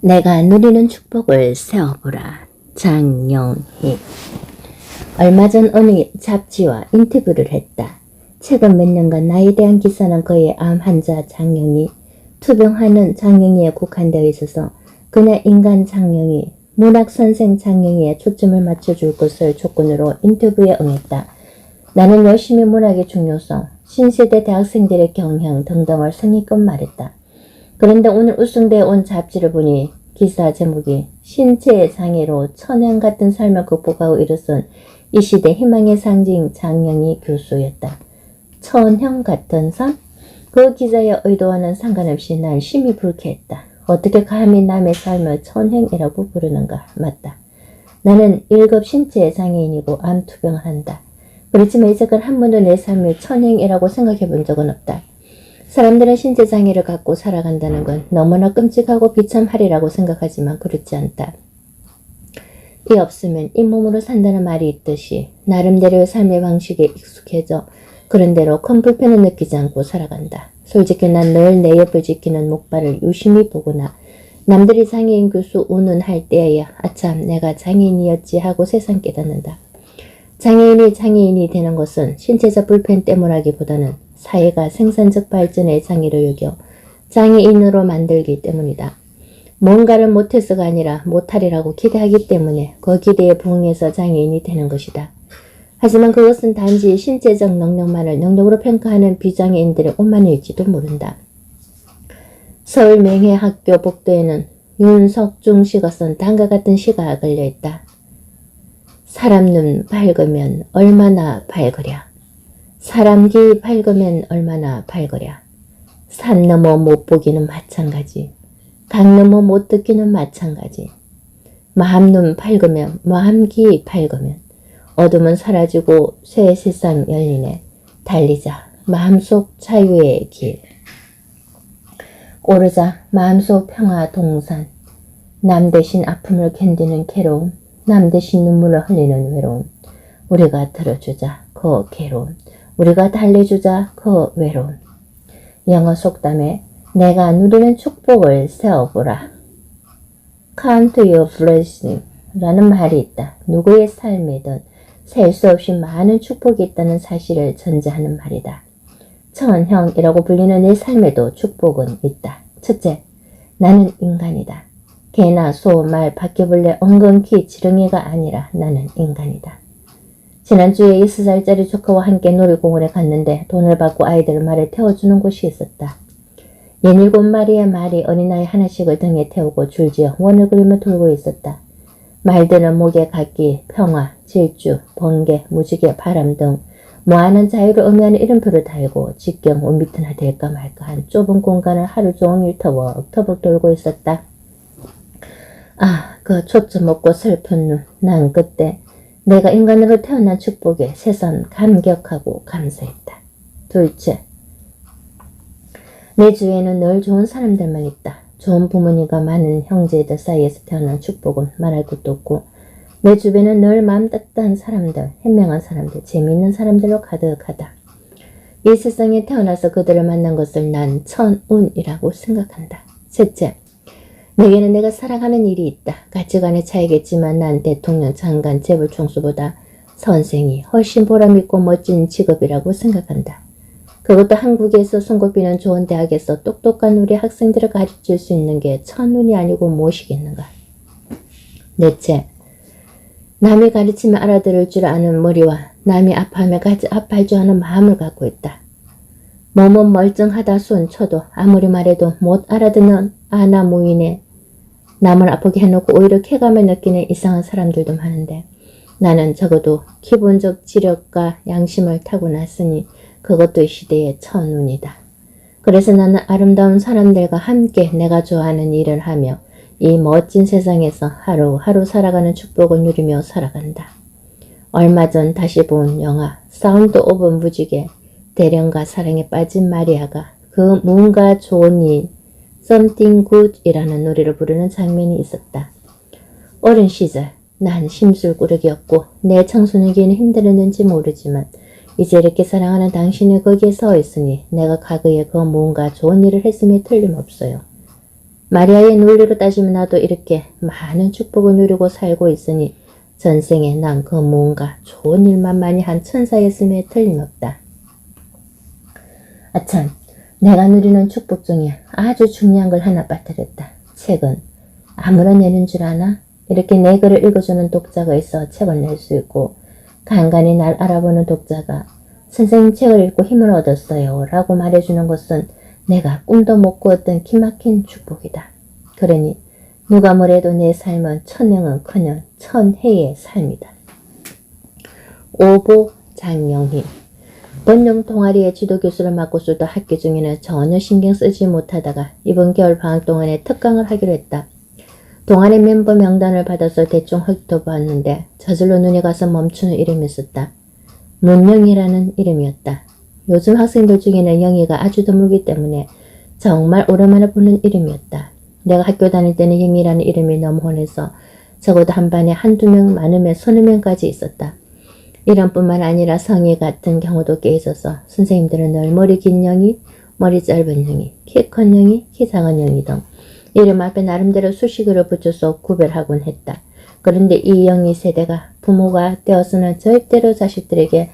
내가 누리는 축복을 세어보라. 장영희. 얼마 전 어느 잡지와 인터뷰를 했다. 최근 몇 년간 나에 대한 기사는 거의 암 환자 장영희, 투병하는 장영희에 국한되어 있어서 그냥 인간 장영희, 문학선생 장영희에 초점을 맞춰줄 것을 조건으로 인터뷰에 응했다. 나는 열심히 문학의 중요성, 신세대 대학생들의 경향 등등을 성의껏 말했다. 그런데 오늘 우승대에 온 잡지를 보니 기사 제목이 신체의 장애로 천연 같은 삶을 극복하고 일어선 이 시대 희망의 상징 장영희 교수였다. 천연 같은 삶? 그 기자의 의도와는 상관없이 난 심히 불쾌했다. 어떻게 감히 남의 삶을 천행이라고 부르는가? 맞다. 나는 1급 신체의 장애인이고 암투병을 한다. 그렇지만 이제껏 한 번도 내 삶을 천행이라고 생각해 본 적은 없다. 사람들은 신체 장애를 갖고 살아간다는 건 너무나 끔찍하고 비참하리라고 생각하지만 그렇지 않다. 이 없으면 잇몸으로 산다는 말이 있듯이 나름대로의 삶의 방식에 익숙해져 그런 대로 큰 불편을 느끼지 않고 살아간다. 솔직히 난 늘 내 옆을 지키는 목발을 유심히 보거나 남들이 장애인 교수 운운할 때에야 아참 내가 장애인이었지 하고 새삼 깨닫는다. 장애인이 되는 것은 신체적 불편 때문이라기보다는 사회가 생산적 발전의 장애를 여겨 장애인으로 만들기 때문이다. 뭔가를 못해서가 아니라 못하리라고 기대하기 때문에 그 기대에 부응해서 장애인이 되는 것이다. 하지만 그것은 단지 신체적 능력만을 능력으로 평가하는 비장애인들의 오만일지도 모른다. 서울 명예학교 복도에는 윤석중 씨가 쓴 다음과 같은 시가 걸려있다. 사람 눈 밝으면 얼마나 밝으랴. 사람 귀 밝으면 얼마나 밝으랴. 산 넘어 못 보기는 마찬가지. 강 넘어 못 듣기는 마찬가지. 마음 눈 밝으면 마음 귀 밝으면 어둠은 사라지고 새 세상 열리네. 달리자 마음속 자유의 길. 오르자 마음속 평화 동산. 남 대신 아픔을 견디는 괴로움. 남 대신 눈물을 흘리는 외로움. 우리가 들어주자 그 괴로움. 우리가 달래주자 그 외로움. 영어 속담에 내가 누리는 축복을 세어보라. Count your blessing 라는 말이 있다. 누구의 삶에든 셀 수 없이 많은 축복이 있다는 사실을 전제하는 말이다. 천형이라고 불리는 내 삶에도 축복은 있다. 첫째, 나는 인간이다. 개나 소, 말, 바퀴벌레, 엉겅퀴, 지렁이가 아니라 나는 인간이다. 지난주에 6살짜리 조카와 함께 놀이공원에 갔는데 돈을 받고 아이들을 말에 태워주는 곳이 있었다. 17마리의 말이 어린아이 하나씩을 등에 태우고 줄지어 원을 그리며 돌고 있었다. 말들은 목에 각기, 평화, 질주, 번개, 무지개, 바람 등 무한한 자유를 의미하는 이름표를 달고 직경 온비트나 될까 말까 한 좁은 공간을 하루 종일 터벅터벅 돌고 있었다. 아, 그 초점 없고 슬픈 눈. 난 그때 내가 인간으로 태어난 축복에 새삼 감격하고 감사했다. 둘째, 내 주위에는 늘 좋은 사람들만 있다. 좋은 부모님과 많은 형제들 사이에서 태어난 축복은 말할 것도 없고 내 주변은 늘 마음 따뜻한 사람들, 현명한 사람들, 재미있는 사람들로 가득하다. 이 세상에 태어나서 그들을 만난 것을 난 천운이라고 생각한다. 셋째, 내게는 내가 살아가는 일이 있다. 가치관의 차이겠지만 난 대통령, 장관, 재벌 총수보다 선생이 훨씬 보람있고 멋진 직업이라고 생각한다. 그것도 한국에서 손꼽히는 좋은 대학에서 똑똑한 우리 학생들을 가르칠 수 있는 게 천운이 아니고 무엇이겠는가. 넷째, 남이 가르치면 알아들을 줄 아는 머리와 남이 아파하면 같이 아파할 줄 아는 마음을 갖고 있다. 몸은 멀쩡하다 손 쳐도 아무리 말해도 못 알아듣는 아나무인에 남을 아프게 해놓고 오히려 쾌감을 느끼는 이상한 사람들도 많은데 나는 적어도 기본적 지력과 양심을 타고났으니 그것도 이 시대의 천운이다. 그래서 나는 아름다운 사람들과 함께 내가 좋아하는 일을 하며 이 멋진 세상에서 하루하루 살아가는 축복을 누리며 살아간다. 얼마 전 다시 본 영화 사운드 오브 뮤직의 대련과 사랑에 빠진 마리아가 그 뭔가 좋은 일 Something Good 이라는 노래를 부르는 장면이 있었다. 어린 시절 난 심술꾸러기였고 내 청소년기에는 힘들었는지 모르지만 이제 이렇게 사랑하는 당신이 거기에 서 있으니 내가 과거에 그 뭔가 좋은 일을 했음에 틀림없어요. 마리아의 논리로 따지면 나도 이렇게 많은 축복을 누리고 살고 있으니 전생에 난 그 뭔가 좋은 일만 많이 한 천사였음에 틀림없다. 아참, 내가 누리는 축복 중에 아주 중요한 걸 하나 빠뜨렸다. 책은 아무나 내는 줄 아나? 이렇게 내 글을 읽어주는 독자가 있어 책을 낼 수 있고 간간히 날 알아보는 독자가 선생님 책을 읽고 힘을 얻었어요 라고 말해주는 것은 내가 꿈도 못 꾸었던 기막힌 축복이다. 그러니 누가 뭐래도 내 삶은 천년은커녕 천해의 삶이다. 오보 장영희. 본영 동아리의 지도교수를 맡고서도 학교 중에는 전혀 신경 쓰지 못하다가 이번 겨울 방학 동안에 특강을 하기로 했다. 동아리 멤버 명단을 받아서 대충 훑어보았는데 저절로 눈에 가서 멈추는 이름이 있었다. 문영이라는 이름이었다. 요즘 학생들 중에는 영희가 아주 드물기 때문에 정말 오랜만에 보는 이름이었다. 내가 학교 다닐 때는 영희라는 이름이 너무 흔해서 적어도 한 반에 한두 명 많으면 서너 명까지 있었다. 이름뿐만 아니라 성이 같은 경우도 꽤 있어서 선생님들은 늘 머리 긴 영희, 머리 짧은 영희, 키 큰 영희, 키 작은 영희 등 이름 앞에 나름대로 수식어를 붙여서 구별하곤 했다. 그런데 이 영희 세대가 부모가 되어서는 절대로 자식들에게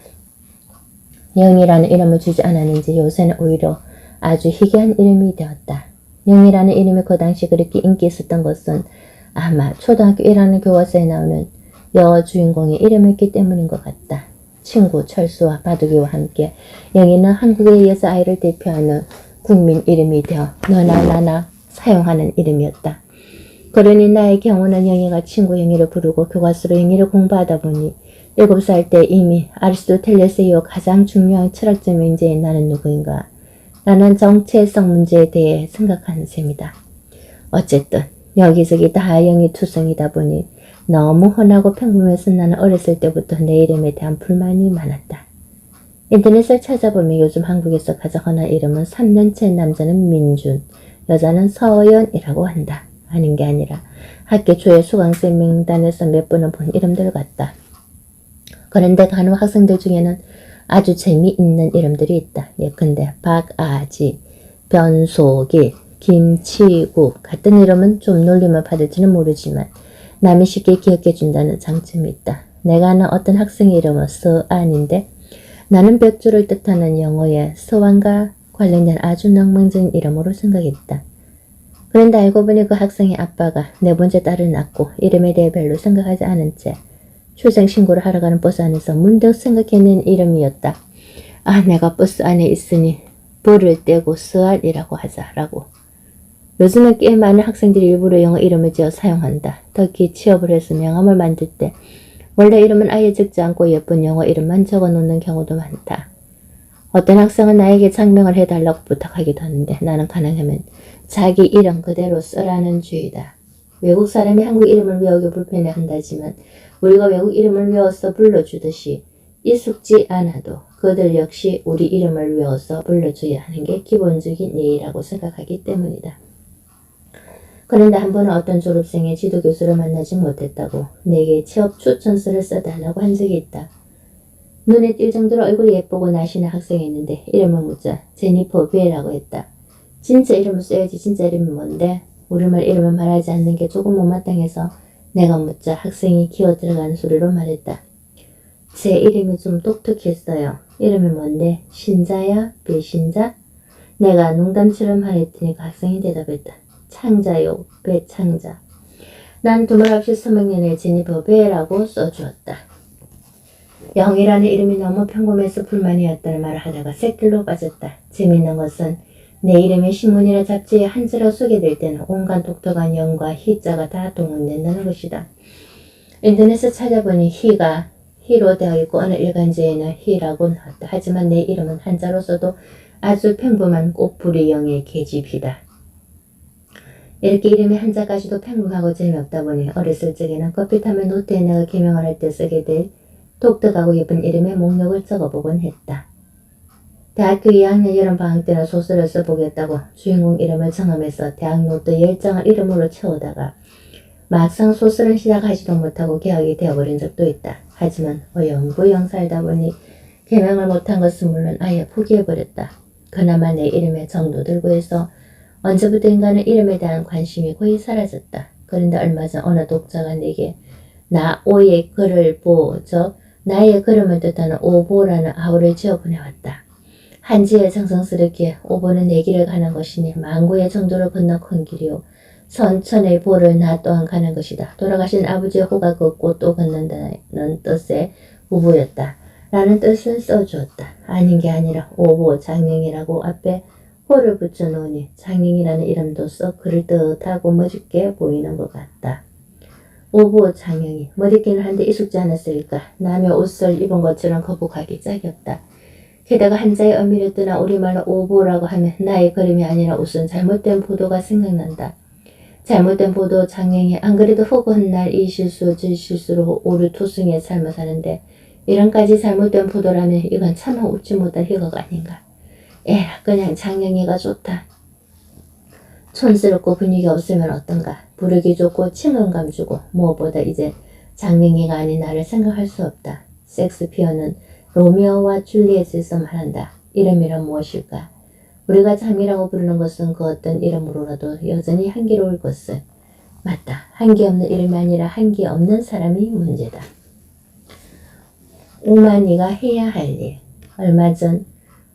영희라는 이름을 주지 않았는지 요새는 오히려 아주 희귀한 이름이 되었다. 영희라는 이름이 그 당시 그렇게 인기 있었던 것은 아마 초등학교 1학년 교과서에 나오는 여주인공의 이름이었기 때문인 것 같다. 친구 철수와 바둑이와 함께 영희는 한국의 여자아이를 대표하는 국민 이름이 되어 너나 나나 사용하는 이름이었다. 그러니 나의 경우는 영희가 친구 영희를 부르고 교과서로 영희를 공부하다 보니 7살 때 이미 아리스토텔레스 이후 가장 중요한 철학적 명제인 나는 누구인가? 라는 정체성 문제에 대해 생각하는 셈이다. 어쨌든 여기저기 다 영희 투성이다 보니 너무 흔하고 평범해서 나는 어렸을 때부터 내 이름에 대한 불만이 많았다. 인터넷을 찾아보면 요즘 한국에서 가장 흔한 이름은 3년째 남자는 민준, 여자는 서연이라고 한다. 아닌 게 아니라 학교 초에 수강생 명단에서 몇 번은 본 이름들 같다. 그런데 간혹 학생들 중에는 아주 재미있는 이름들이 있다. 예컨대 박아지, 변소기, 김치국 같은 이름은 좀 놀림을 받을지는 모르지만 남이 쉽게 기억해준다는 장점이 있다. 내가 아는 어떤 학생의 이름은 서안인데 나는 벽주를 뜻하는 영어의 서안과 관련된 아주 낭만적인 이름으로 생각했다. 그런데 알고 보니 그 학생의 아빠가 네 번째 딸을 낳고 이름에 대해 별로 생각하지 않은 채 출생신고를 하러 가는 버스 안에서 문득 생각해낸 이름이었다. 아, 내가 버스 안에 있으니 벌을 떼고 서안이라고 하자라고. 요즘은 꽤 많은 학생들이 일부러 영어 이름을 지어 사용한다. 특히 취업을 해서 명함을 만들 때 원래 이름은 아예 적지 않고 예쁜 영어 이름만 적어 놓는 경우도 많다. 어떤 학생은 나에게 장명을 해달라고 부탁하기도 하는데 나는 가능하면 자기 이름 그대로 쓰라는 주의다. 외국 사람이 한국 이름을 외우기 불편해한다지만 우리가 외국 이름을 외워서 불러주듯이 익숙지 않아도 그들 역시 우리 이름을 외워서 불러줘야 하는 게 기본적인 예의라고 생각하기 때문이다. 그런데 한 번은 어떤 졸업생의 지도교수를 만나지 못했다고 내게 취업 추천서를 써달라고 한 적이 있다. 눈에 띌 정도로 얼굴이 예쁘고 날씬한 학생이었는데 이름을 묻자 제니퍼 베라고 했다. 진짜 이름을 써야지. 진짜 이름이 뭔데? 우리말 이름을 말하지 않는 게 조금 못마땅해서 내가 묻자 학생이 기어 들어가는 소리로 말했다. 제 이름이 좀 독특했어요. 이름이 뭔데? 신자야? 배신자? 내가 농담처럼 말했더니 그 학생이 대답했다. 창자요. 배창자. 난 두말 없이 서명년에 제니퍼 베라고 써주었다. 영희라는 이름이 너무 평범해서 불만이었다는 말을 하다가 새길로 빠졌다. 재미있는 것은 내 이름이 신문이나 잡지에 한 자로 소개될 때는 온갖 독특한 영과 희자가 다 동원된다는 것이다. 인터넷에 찾아보니 희가 희로 되어 있고 어느 일간지에는 희라고 나왔다. 하지만 내 이름은 한자로 써도 아주 평범한 꽃부리 영의 계집이다. 이렇게 이름이 한자까지도 평범하고 재미없다 보니 어렸을 적에는 커피 타면 노트에 내가 개명을 할 때 쓰게 될 독특하고 예쁜 이름의 목록을 적어보곤 했다. 대학교 2학년 여름방학 때는 소설을 써보겠다고 주인공 이름을 정하면서 대학 노트 10장을 이름으로 채우다가 막상 소설은 시작하지도 못하고 개학이 되어버린 적도 있다. 하지만 어영부영 살다 보니 개명을 못한 것은 물론 아예 포기해버렸다. 그나마 내 이름에 정도 들고 해서 언제부터인가는 이름에 대한 관심이 거의 사라졌다. 그런데 얼마 전 어느 독자가 내게 나 오의 글을 적 나의 걸음을 뜻하는 오보라는 아우를 지어 보내왔다. 한지에 정성스럽게 오보는 내 길을 가는 것이니 망구의 정도를 건너 큰 길이요. 선천의 보를 나 또한 가는 것이다. 돌아가신 아버지의 호가 걷고 또 걷는다는 뜻의 우보였다. 라는 뜻을 써주었다. 아닌 게 아니라 오보 장령이라고 앞에 호를 붙여놓으니 장령이라는 이름도 썩 그럴듯하고 멋있게 보이는 것 같다. 오보 장령이 멋있기는 한데 익숙지 않았을까. 남의 옷을 입은 것처럼 거북하기 짝이 없다. 게다가 한자의 의미를 뜨나 우리말로 오보라고 하면 나의 그림이 아니라 우선 잘못된 보도가 생각난다. 잘못된 보도 장령이 안 그래도 혹은 날 이 실수 저 실수로 오류토승의 삶을 사는데 이런까지 잘못된 보도라면 이건 차마 웃지 못할 희곡 아닌가. 에라 그냥 장령이가 좋다. 촌스럽고 분위기 없으면 어떤가. 부르기 좋고 친근감 주고 무엇보다 이제 장령이가 아닌 나를 생각할 수 없다. 섹스피어는 로미오와 줄리엣에서 말한다. 이름이란 무엇일까? 우리가 장이라고 부르는 것은 그 어떤 이름으로라도 여전히 한기로울 것을. 맞다. 한기 없는 이름이 아니라 한기 없는 사람이 문제다. 우만이가 해야 할 일. 얼마 전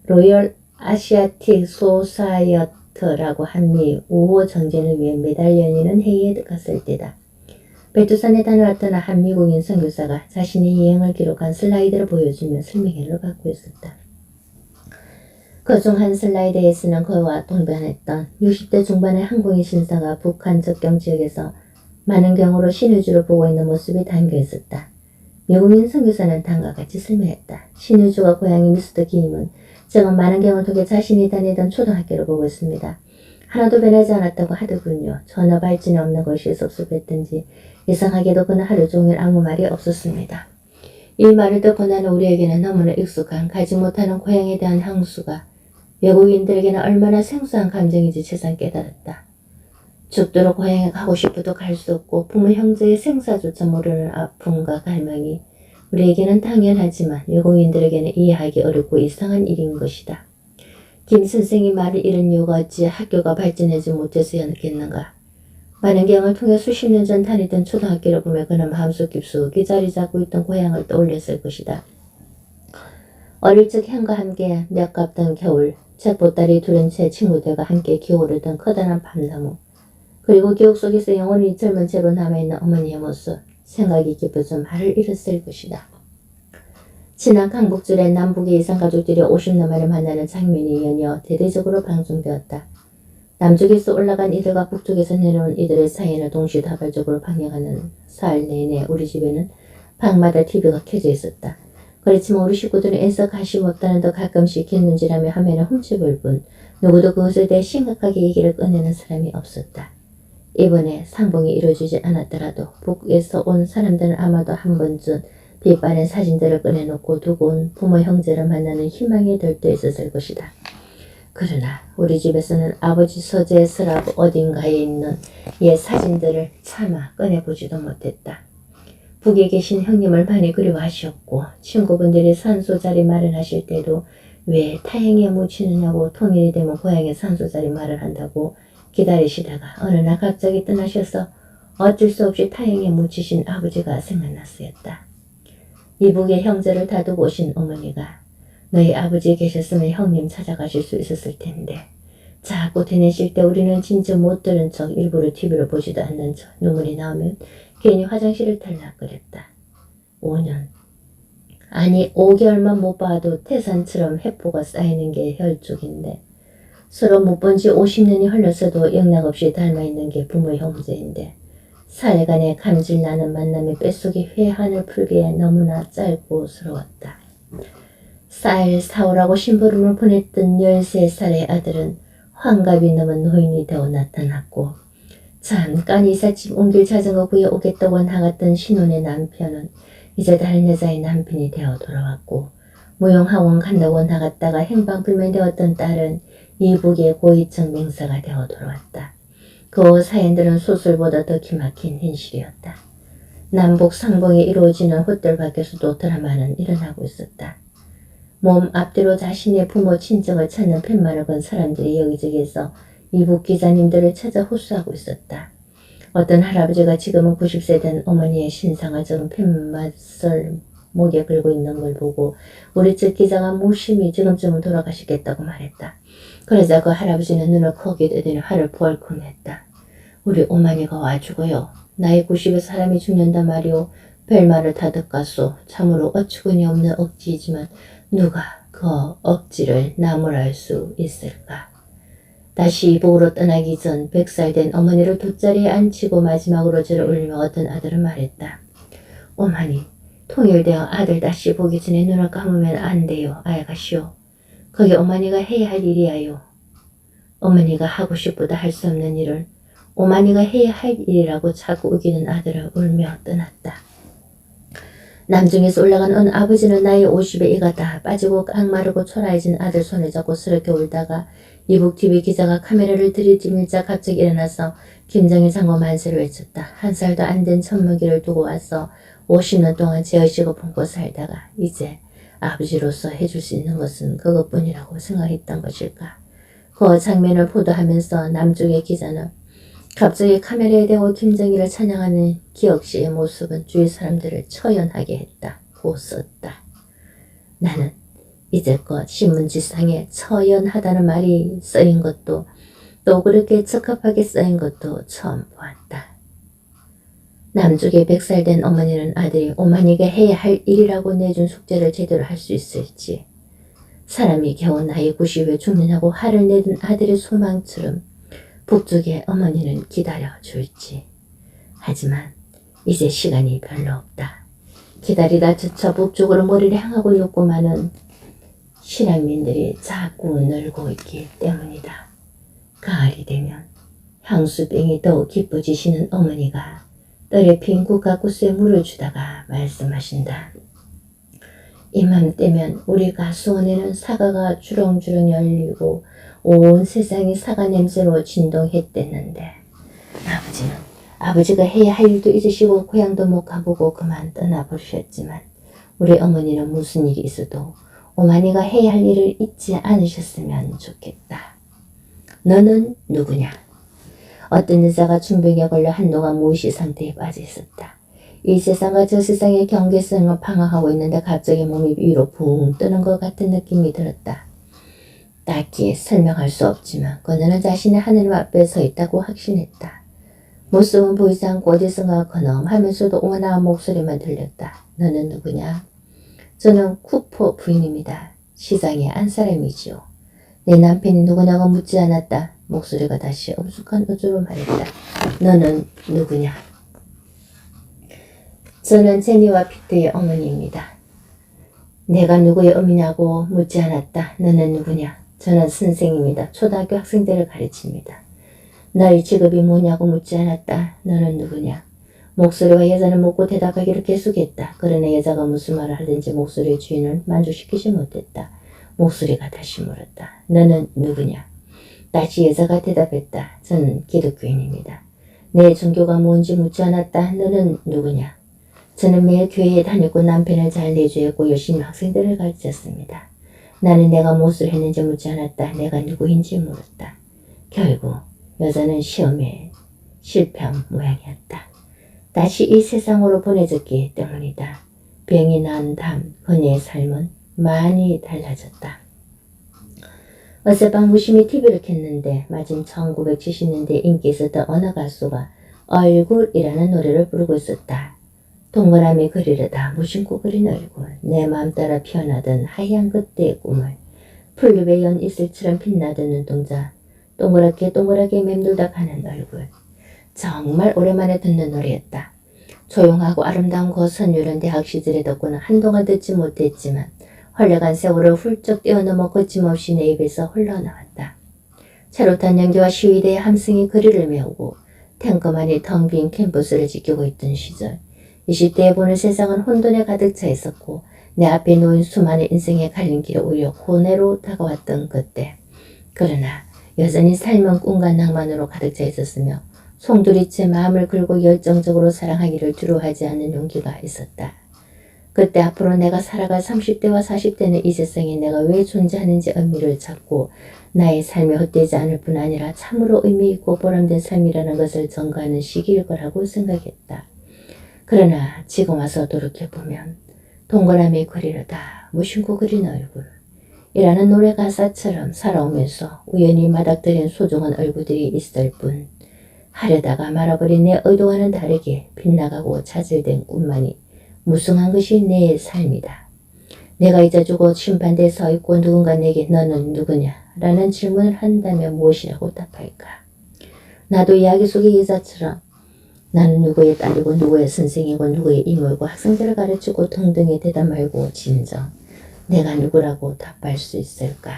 로열 아시아틱 소사이어트라고 한미 우호 정전을 위해 매달 열리는 회의에 갔을 때다. 백두산에 다녀왔던 한 미국인 선교사가 자신의 여행을 기록한 슬라이드를 보여주며 설명회를 갖고 있었다. 그중 한 슬라이드에서는 그와 동반했던 60대 중반의 한국인 신사가 북한 접경 지역에서 많은 경우로 신의주를 보고 있는 모습이 담겨 있었다. 미국인 선교사는 다음과 같이 설명했다. 신의주가 고향이 미스터 김은 지금 많은 경우를 통해 자신이 다니던 초등학교를 보고 있습니다. 하나도 변하지 않았다고 하더군요. 전혀 발전이 없는 것이 섭섭했던지 이상하게도 그는 하루 종일 아무 말이 없었습니다. 이 말을 듣고 나는 우리에게는 너무나 익숙한 가지 못하는 고향에 대한 향수가 외국인들에게는 얼마나 생소한 감정인지 새삼 깨달았다. 죽도록 고향에 가고 싶어도 갈 수 없고 부모 형제의 생사조차 모르는 아픔과 갈망이 우리에게는 당연하지만 외국인들에게는 이해하기 어렵고 이상한 일인 것이다. 김 선생이 말을 잃은 이유가 어찌 학교가 발전하지 못해서였겠는가. 많은 경험을 통해 수십 년 전 다니던 초등학교를 보며 그는 마음속 깊숙이 자리 잡고 있던 고향을 떠올렸을 것이다. 어릴 적 형과 함께 멱갑던 겨울, 책보따리 두른 채 친구들과 함께 기어오르던 커다란 밤나무, 그리고 기억 속에서 영원히 젊은 채로 남아있는 어머니의 모습, 생각이 깊어져 말을 잃었을 것이다. 지난 강북절에 남북의 이산가족들이 50남아를 만나는 장면이 연이어 대대적으로 방송되었다. 남쪽에서 올라간 이들과 북쪽에서 내려온 이들의 사연을 동시다발적으로 방영하는 사흘 내내 우리 집에는 방마다 TV가 켜져 있었다. 그렇지만 우리 식구들은 애써 관심 없다는 더 가끔씩 겠는지라며 화면을 훔쳐볼 뿐 누구도 그것에 대해 심각하게 얘기를 꺼내는 사람이 없었다. 이번에 상봉이 이루어지지 않았더라도 북에서 온 사람들은 아마도 한 번쯤 빛바랜 사진들을 꺼내놓고 두고 온 부모 형제를 만나는 희망에 들떠 있었을 것이다. 그러나 우리 집에서는 아버지 서재에 서랍 어딘가에 있는 옛 사진들을 차마 꺼내보지도 못했다. 북에 계신 형님을 많이 그리워하셨고 친구분들이 산소 자리 마련하실 때도 왜 타행에 묻히느냐고 통일이 되면 고향에 산소 자리 마련한다고 기다리시다가 어느 날 갑자기 떠나셔서 어쩔 수 없이 타행에 묻히신 아버지가 생각났었다. 이북에 형제를 다두고 오신 어머니가 너희 아버지 계셨으면 형님 찾아가실 수 있었을 텐데 자꾸 되내실 때 우리는 진짜 못 들은 척 일부러 TV를 보지도 않는 척 눈물이 나오면 괜히 화장실을 탈락거렸다. 5년. 아니 5개월만 못 봐도 태산처럼 회포가 쌓이는 게 혈족인데 서로 못 본 지 50년이 흘렀어도 영락없이 닮아있는 게 부모 형제인데 사흘간의 감질나는 만남이 뼛속에 회한을 풀기에 너무나 짧고 스러웠다. 쌀 사오라고 심부름을 보냈던 13살의 아들은 환갑이 넘은 노인이 되어 나타났고 잠깐 이삿짐 옮길 자전거 구해 오겠다고 나갔던 신혼의 남편은 이제 다른 여자의 남편이 되어 돌아왔고 무용학원 간다고 나갔다가 행방불명되었던 딸은 이북의 고위층 맹사가 되어 돌아왔다. 그 사연들은 소설보다 더 기막힌 현실이었다. 남북 상봉이 이루어지는 호텔 밖에서도 드라마는 일어나고 있었다. 몸 앞뒤로 자신의 부모 친정을 찾는 팻말을 건 사람들이 여기저기에서 이북 기자님들을 찾아 호소하고 있었다. 어떤 할아버지가 지금은 90세 된 어머니의 신상을 적은 팻맛을 목에 걸고 있는 걸 보고 우리 측 기자가 무심히 지금쯤은 돌아가시겠다고 말했다. 그러자 그 할아버지는 눈을 크게 뜨더니 화를 벌컥 냈다. 우리 어머니가 와주고요. 나이 90에 사람이 죽는다 말이오. 별말을 다 듣갔소. 참으로 어처구니 없는 억지이지만 누가 그 억지를 나무랄 수 있을까. 다시 이북으로 떠나기 전 100살 된 어머니를 돗자리에 앉히고 마지막으로 저를 올리며 어떤 아들은 말했다. 어머니, 통일되어 아들 다시 보기 전에 눈을 감으면 안 돼요. 아야가시오. 그게 어머니가 해야 할 일이야요. 어머니가 하고 싶어도 할 수 없는 일을 어머니가 해야 할 일이라고 자꾸 우기는 아들을 울며 떠났다. 남중에서 올라간 어느 아버지는 나이 50에 이가 다 빠지고 깡마르고 초라해진 아들 손을 잡고 스럽게 울다가 이북 TV 기자가 카메라를 들이밀자 갑자기 일어나서 김정일 장군 만세를 외쳤다. 한 살도 안 된 천무기를 두고 와서 50년 동안 제의식을 품고 살다가 이제 아버지로서 해줄 수 있는 것은 그것뿐이라고 생각했던 것일까. 그 장면을 보도하면서 남중의 기자는 갑자기 카메라에 대고 김정일을 찬양하는 기억씨의 모습은 주위 사람들을 처연하게 했다. 고 썼다. 나는 이제껏 신문지상에 처연하다는 말이 쓰인 것도 또 그렇게 적합하게 쓰인 것도 처음 보았다. 남쪽의 100살 된 어머니는 아들이 어머니가 해야 할 일이라고 내준 숙제를 제대로 할 수 있을지, 사람이 겨우 나이 90에 죽느냐고 화를 내던 아들의 소망처럼 북쪽의 어머니는 기다려줄지. 하지만 이제 시간이 별로 없다. 기다리다 지쳐 북쪽으로 머리를 향하고 있고만은 신앙민들이 자꾸 늘고 있기 때문이다. 가을이 되면 향수병이 더욱 기뻐지시는 어머니가 떨에 핀 국화꽃에 물을 주다가 말씀하신다. 이맘때면 우리 가수원에는 사과가 주렁주렁 열리고 온 세상이 사과 냄새로 진동했댔는데 아버지가 해야 할 일도 잊으시고 고향도 못 가보고 그만 떠나버리셨지만 우리 어머니는 무슨 일이 있어도 어머니가 해야 할 일을 잊지 않으셨으면 좋겠다. 너는 누구냐? 어떤 여자가 중병에 걸려 한동안 무의식 상태에 빠져 있었다. 이 세상과 저 세상의 경계성을 방황하고 있는데 갑자기 몸이 위로 붕 뜨는 것 같은 느낌이 들었다. 딱히 설명할 수 없지만 그녀는 자신의 하느님 앞에 서 있다고 확신했다. 모습은 보이지 않고 어디선가 근엄하면서도 온화한 목소리만 들렸다. 너는 누구냐? 저는 쿠퍼 부인입니다. 시장의 한 사람이지요. 내 남편이 누구냐고 묻지 않았다. 목소리가 다시 엄숙한 어조로 말했다. 너는 누구냐? 저는 제니와 피터의 어머니입니다. 내가 누구의 어미냐고 묻지 않았다. 너는 누구냐? 저는 선생입니다. 초등학교 학생들을 가르칩니다. 너의 직업이 뭐냐고 묻지 않았다. 너는 누구냐? 목소리와 여자는 묻고 대답하기를 계속했다. 그러나 여자가 무슨 말을 하든지 목소리의 주인을 만족시키지 못했다. 목소리가 다시 물었다. 너는 누구냐? 다시 여자가 대답했다. 저는 기독교인입니다. 내 종교가 뭔지 묻지 않았다. 너는 누구냐? 저는 매일 교회에 다녔고 남편을 잘 내조했고 열심히 학생들을 가르쳤습니다. 나는 내가 무엇을 했는지 묻지 않았다. 내가 누구인지 물었다. 결국 여자는 시험에 실패한 모양이었다. 다시 이 세상으로 보내졌기 때문이다. 병이 난 다음 그녀의 삶은 많이 달라졌다. 어젯밤 무심히 TV를 켰는데 마침 1970년대 인기 있었던 어느 가수가 얼굴이라는 노래를 부르고 있었다. 동그라미 그리려다 무심코 그린 얼굴, 내 마음 따라 피어나던 하얀 그때의 꿈을, 풀잎의 연 이슬처럼 빛나던 눈동자, 동그랗게 맴돌다 가는 얼굴. 정말 오랜만에 듣는 노래였다. 조용하고 아름다운 그 선율은 대학 시절에 듣고는 한동안 듣지 못했지만 흘러간 세월을 훌쩍 뛰어넘어 거침없이 내 입에서 흘러나왔다. 차롯한 연기와 시위대의 함성이 거리를 메우고 탱커만이 텅 빈 캠퍼스를 지키고 있던 시절, 20대에 보는 세상은 혼돈에 가득 차 있었고 내 앞에 놓인 수많은 인생의 갈림길을 오히려 고뇌로 다가왔던 그때, 그러나 여전히 삶은 꿈과 낭만으로 가득 차 있었으며 송두리째 마음을 걸고 열정적으로 사랑하기를 두려워하지 않는 용기가 있었다. 그때 앞으로 내가 살아갈 30대와 40대는 이 세상에 내가 왜 존재하는지 의미를 찾고 나의 삶이 헛되지 않을 뿐 아니라 참으로 의미있고 보람된 삶이라는 것을 전가하는 시기일 거라고 생각했다. 그러나 지금 와서 돌이켜보면 동그라미 그리려다 무심코 그린 얼굴 이라는 노래 가사처럼 살아오면서 우연히 맞닥뜨린 소중한 얼굴들이 있을 뿐 하려다가 말아버린 내 의도와는 다르게 빗나가고 차질된 꿈만이 무성한 것이 내 삶이다. 내가 이제 죽어 심판대에 서 있고 누군가 내게 너는 누구냐? 라는 질문을 한다면 무엇이라고 답할까? 나도 이야기 속의 기자처럼 나는 누구의 딸이고 누구의 선생이고 누구의 이모이고 학생들을 가르치고 등등의 대답 말고 진정 내가 누구라고 답할 수 있을까?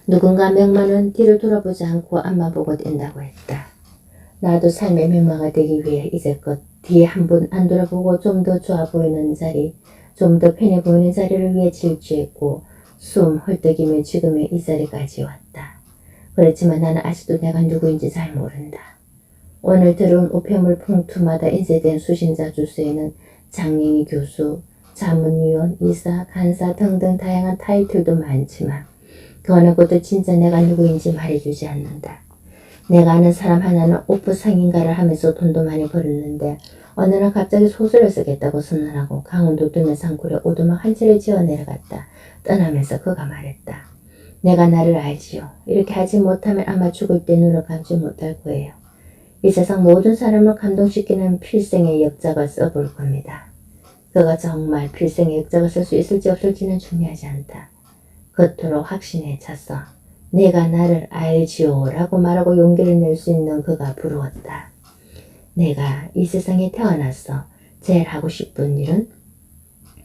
누군가 명만은 뒤를 돌아보지 않고 앞만 보고 뛴다고 했다. 나도 삶의 명마가 되기 위해 이제껏 뒤에 한 번 안 돌아보고 좀 더 좋아 보이는 자리, 좀 더 편해 보이는 자리를 위해 질주했고 숨 헐떡이며 지금의 이 자리까지 왔다. 그렇지만 나는 아직도 내가 누구인지 잘 모른다. 오늘 들어온 우편물 봉투마다 인쇄된 수신자 주소에는 장례인 교수, 자문위원, 이사, 간사 등등 다양한 타이틀도 많지만 그 어느 것도 진짜 내가 누구인지 말해주지 않는다. 내가 아는 사람 하나는 오프 상인가를 하면서 돈도 많이 벌었는데 어느 날 갑자기 소설을 쓰겠다고 선언하고 강원도 두면산골에 오두막 한 채를 지어 내려갔다. 떠나면서 그가 말했다. 내가 나를 알지요. 이렇게 하지 못하면 아마 죽을 때 눈을 감지 못할 거예요. 이 세상 모든 사람을 감동시키는 필생의 역작을 써볼 겁니다. 그가 정말 필생의 역작을 쓸 수 있을지 없을지는 중요하지 않다. 그토록 확신에 찼어. 내가 나를 알지요 라고 말하고 용기를 낼 수 있는 그가 부러웠다. 내가 이 세상에 태어났어. 제일 하고 싶은 일은?